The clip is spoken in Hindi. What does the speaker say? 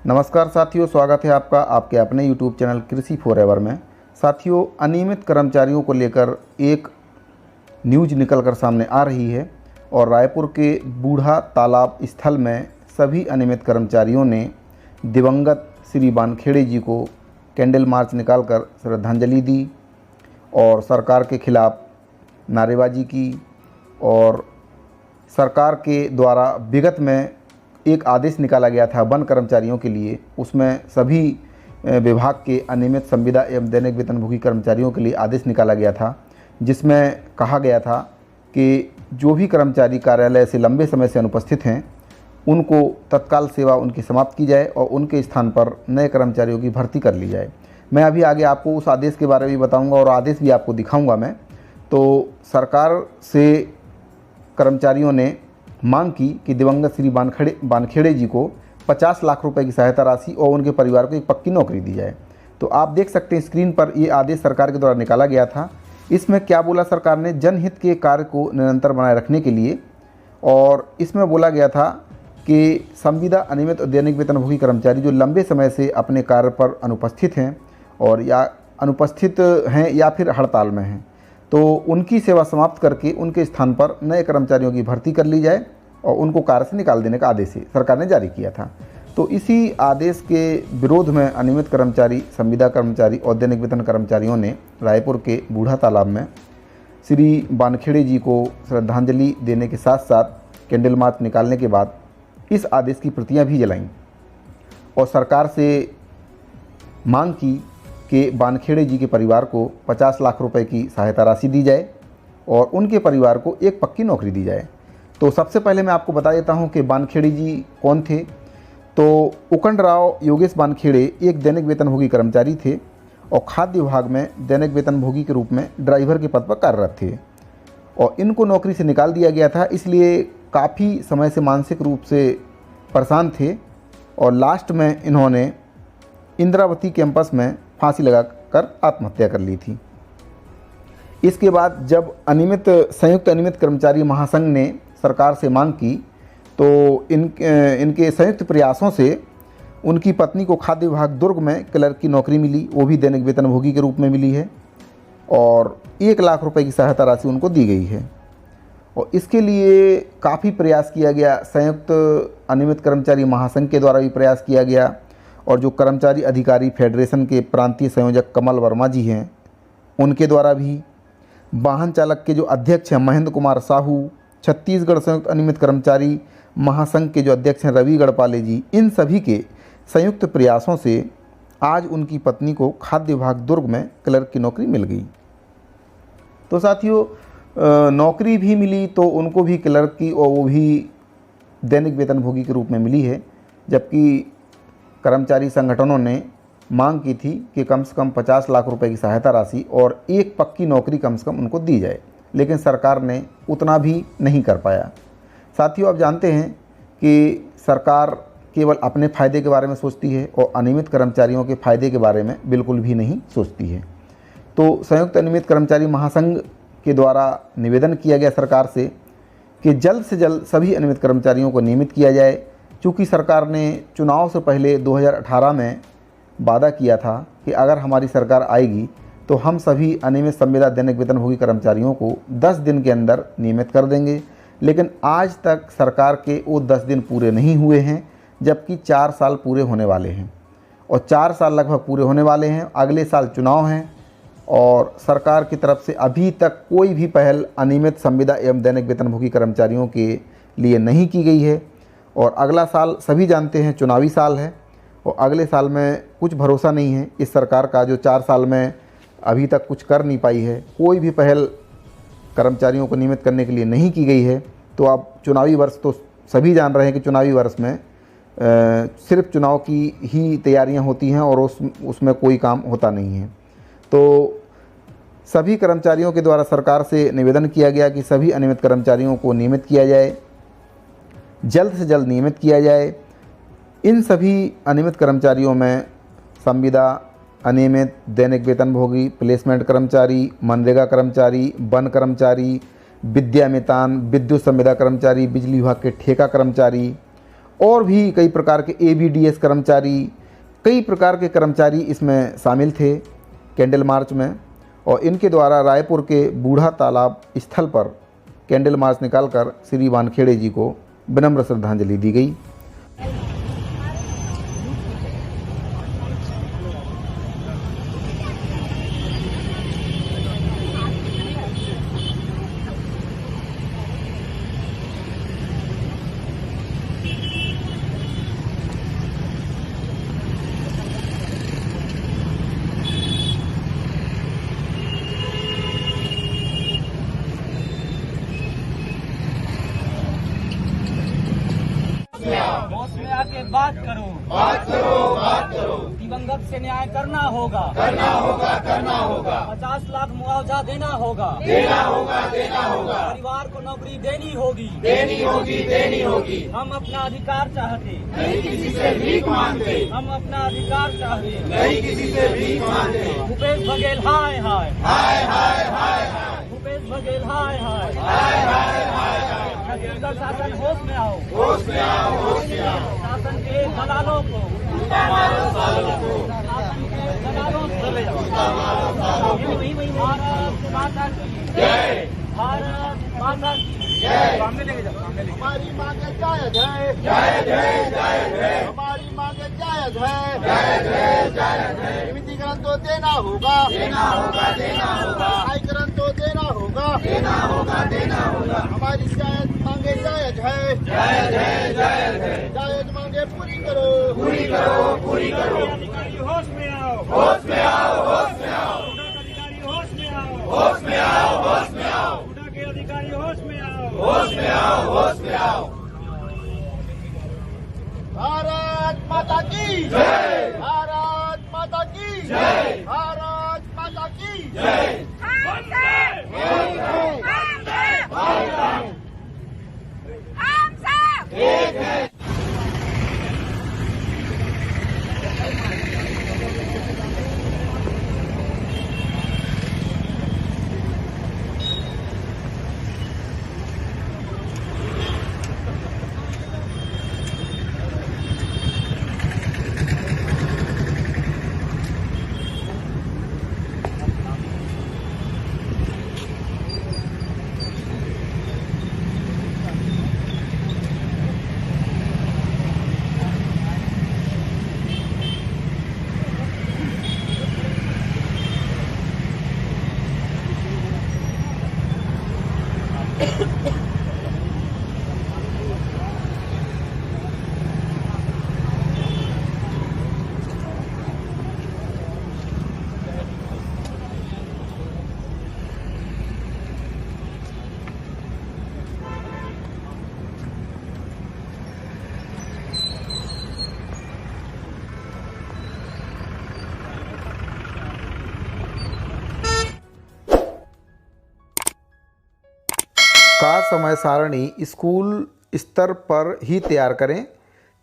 नमस्कार साथियों, स्वागत है आपका आपके अपने यूट्यूब चैनल कृषि फॉरएवर में। साथियों, अनियमित कर्मचारियों को लेकर एक न्यूज निकल कर सामने आ रही है और रायपुर के बूढ़ा तालाब स्थल में सभी अनियमित कर्मचारियों ने दिवंगत श्री वानखेड़े जी को कैंडल मार्च निकालकर श्रद्धांजलि दी और सरकार के खिलाफ नारेबाजी की। और सरकार के द्वारा विगत में एक आदेश निकाला गया था वन कर्मचारियों के लिए, उसमें सभी विभाग के अनियमित संविदा एवं दैनिक वेतनभोगी कर्मचारियों के लिए आदेश निकाला गया था, जिसमें कहा गया था कि जो भी कर्मचारी कार्यालय से लंबे समय से अनुपस्थित हैं उनको तत्काल सेवा उनकी समाप्त की जाए और उनके स्थान पर नए कर्मचारियों की भर्ती कर ली जाए। मैं अभी आगे आपको उस आदेश के बारे में बताऊंगा और आदेश भी आपको दिखाऊंगा मैं। तो सरकार से कर्मचारियों ने मांग की कि दिवंगत श्री वानखेड़े जी को 50 लाख रुपए की सहायता राशि और उनके परिवार को एक पक्की नौकरी दी जाए। तो आप देख सकते हैं स्क्रीन पर ये आदेश सरकार के द्वारा निकाला गया था। इसमें क्या बोला सरकार ने, जनहित के कार्य को निरंतर बनाए रखने के लिए, और इसमें बोला गया था कि संविदा अनियमित और दैनिक वेतनभोगी कर्मचारी जो लंबे समय से अपने कार्य पर अनुपस्थित हैं और या अनुपस्थित हैं या फिर हड़ताल में हैं, तो उनकी सेवा समाप्त करके उनके स्थान पर नए कर्मचारियों की भर्ती कर ली जाए और उनको कार्य से निकाल देने का आदेश सरकार ने जारी किया था। तो इसी आदेश के विरोध में अनियमित कर्मचारी, संविदा कर्मचारी और दैनिक वेतन कर्मचारियों ने रायपुर के बूढ़ा तालाब में श्री वानखेड़े जी को श्रद्धांजलि देने के साथ साथ कैंडल मार्च निकालने के बाद इस आदेश की प्रतियां भी जलाईं और सरकार से मांग की कि वानखेड़े जी के परिवार को 50 लाख रुपए की सहायता राशि दी जाए और उनके परिवार को एक पक्की नौकरी दी जाए। तो सबसे पहले मैं आपको बता देता हूं कि वानखेड़े जी कौन थे। तो उकंडराव योगेश वानखेड़े एक दैनिक वेतनभोगी कर्मचारी थे और खाद्य विभाग में दैनिक वेतनभोगी के रूप में ड्राइवर के पद पर कार्यरत थे और इनको नौकरी से निकाल दिया गया था। इसलिए काफ़ी समय से मानसिक रूप से परेशान थे और लास्ट में इन्होंने इंद्रावती कैंपस में फांसी लगाकर आत्महत्या कर ली थी। इसके बाद जब संयुक्त अनियमित कर्मचारी महासंघ ने सरकार से मांग की तो इनके संयुक्त प्रयासों से उनकी पत्नी को खाद्य विभाग दुर्ग में क्लर्क की नौकरी मिली, वो भी दैनिक वेतनभोगी के रूप में मिली है और 1 लाख रुपए की सहायता राशि उनको दी गई है। और इसके लिए काफ़ी प्रयास किया गया, संयुक्त अनियमित कर्मचारी महासंघ के द्वारा भी प्रयास किया गया और जो कर्मचारी अधिकारी फेडरेशन के प्रांतीय संयोजक कमल वर्मा जी हैं उनके द्वारा भी, वाहन चालक के जो अध्यक्ष हैं महेंद्र कुमार साहू, छत्तीसगढ़ संयुक्त अनियमित कर्मचारी महासंघ के जो अध्यक्ष हैं रवि गढ़पाले जी, इन सभी के संयुक्त प्रयासों से आज उनकी पत्नी को खाद्य विभाग दुर्ग में क्लर्क की नौकरी मिल गई। तो साथियों, नौकरी भी मिली तो उनको भी क्लर्क की और वो भी दैनिक वेतनभोगी के रूप में मिली है, जबकि कर्मचारी संगठनों ने मांग की थी कि कम से कम 50 लाख रुपए की सहायता राशि और एक पक्की नौकरी कम से कम उनको दी जाए, लेकिन सरकार ने उतना भी नहीं कर पाया। साथियों, आप जानते हैं कि सरकार केवल अपने फ़ायदे के बारे में सोचती है और अनियमित कर्मचारियों के फ़ायदे के बारे में बिल्कुल भी नहीं सोचती है। तो संयुक्त अनियमित कर्मचारी महासंघ के द्वारा निवेदन किया गया सरकार से कि जल्द से जल्द सभी अनियमित कर्मचारियों को नियमित किया जाए। चूँकि सरकार ने चुनाव से पहले 2018 में वादा किया था कि अगर हमारी सरकार आएगी तो हम सभी अनियमित संविदा दैनिक वेतनभोगी कर्मचारियों को 10 दिन के अंदर नियमित कर देंगे, लेकिन आज तक सरकार के वो 10 दिन पूरे नहीं हुए हैं, जबकि 4 साल पूरे होने वाले हैं और 4 साल लगभग पूरे होने वाले हैं। अगले साल चुनाव हैं और सरकार की तरफ से अभी तक कोई भी पहल अनियमित संविदा एवं दैनिक वेतनभोगी कर्मचारियों के लिए नहीं की गई है और अगला साल सभी जानते हैं चुनावी साल है और अगले साल में कुछ भरोसा नहीं है इस सरकार का, जो 4 साल में अभी तक कुछ कर नहीं पाई है, कोई भी पहल कर्मचारियों को नियमित करने के लिए नहीं की गई है। तो अब चुनावी वर्ष तो सभी जान रहे हैं कि चुनावी वर्ष में सिर्फ चुनाव की ही तैयारियां होती हैं और उसमें कोई काम होता नहीं है। तो सभी कर्मचारियों के द्वारा सरकार से निवेदन किया गया कि सभी अनियमित कर्मचारियों को नियमित किया जाए, जल्द से जल्द नियमित किया जाए। इन सभी अनियमित कर्मचारियों में संविदा अनियमित, दैनिक वेतनभोगी, प्लेसमेंट कर्मचारी, मनरेगा कर्मचारी, वन कर्मचारी, विद्या मितान, विद्युत संविदा कर्मचारी, बिजली विभाग के ठेका कर्मचारी और भी कई प्रकार के ABDS कर्मचारी, कई प्रकार के कर्मचारी इसमें शामिल थे कैंडल मार्च में। और इनके द्वारा रायपुर के बूढ़ा तालाब स्थल पर कैंडल मार्च निकालकर श्री वानखेड़े जी को विनम्र श्रद्धांजलि दी गई। होश में आके बात करो, बात करो, बात करो। दिवंगत से न्याय करना होगा, करना होगा, करना होगा। 50 लाख मुआवजा देना होगा, देना होगा, देना होगा। परिवार को नौकरी देनी होगी, देनी होगी, देनी होगी। हम अपना अधिकार चाहते, नहीं किसी से भीख मांगते। हम अपना अधिकार चाहते, नहीं किसी से भीख मांगते। भूपेश बघेल हाय हाय, हाय हाय हाय हाय। भूपेश बघेल हाय हाय, हाय हाय हाय हाय। छत्तीसगढ़ शासन होश में आओ, होश में आओ, होश में आओ। शासन के दलालों को, शासन के दलालों को, भारत माता की जय, भारत माता की जय। हमारी मांगे जायज है, जय जय जय जय। हमारी मांगे जायज है, जय जय जायज है। नियमितीकरण तो देना होगा, देना होगा, देना होगा। आयकरण तो देना होगा, देना होगा, देना होगा। हमारी जायज मांगे जायज है, जय जय जायज है। जायज मांगे पूरी करो, पूरी करो, पूरी करो। अधिकारी होश में आओ, होश में आओ, होश में आओ। अधिकारी होश में आओ, होश में आओ, होश में आओ। के अधिकारी होश में आओ, होश में आओ, होश में आओ। भारत माता की जय, भारत माता की जय, भारत माता की जय। एक है। का समय सारणी स्कूल स्तर पर ही तैयार करें।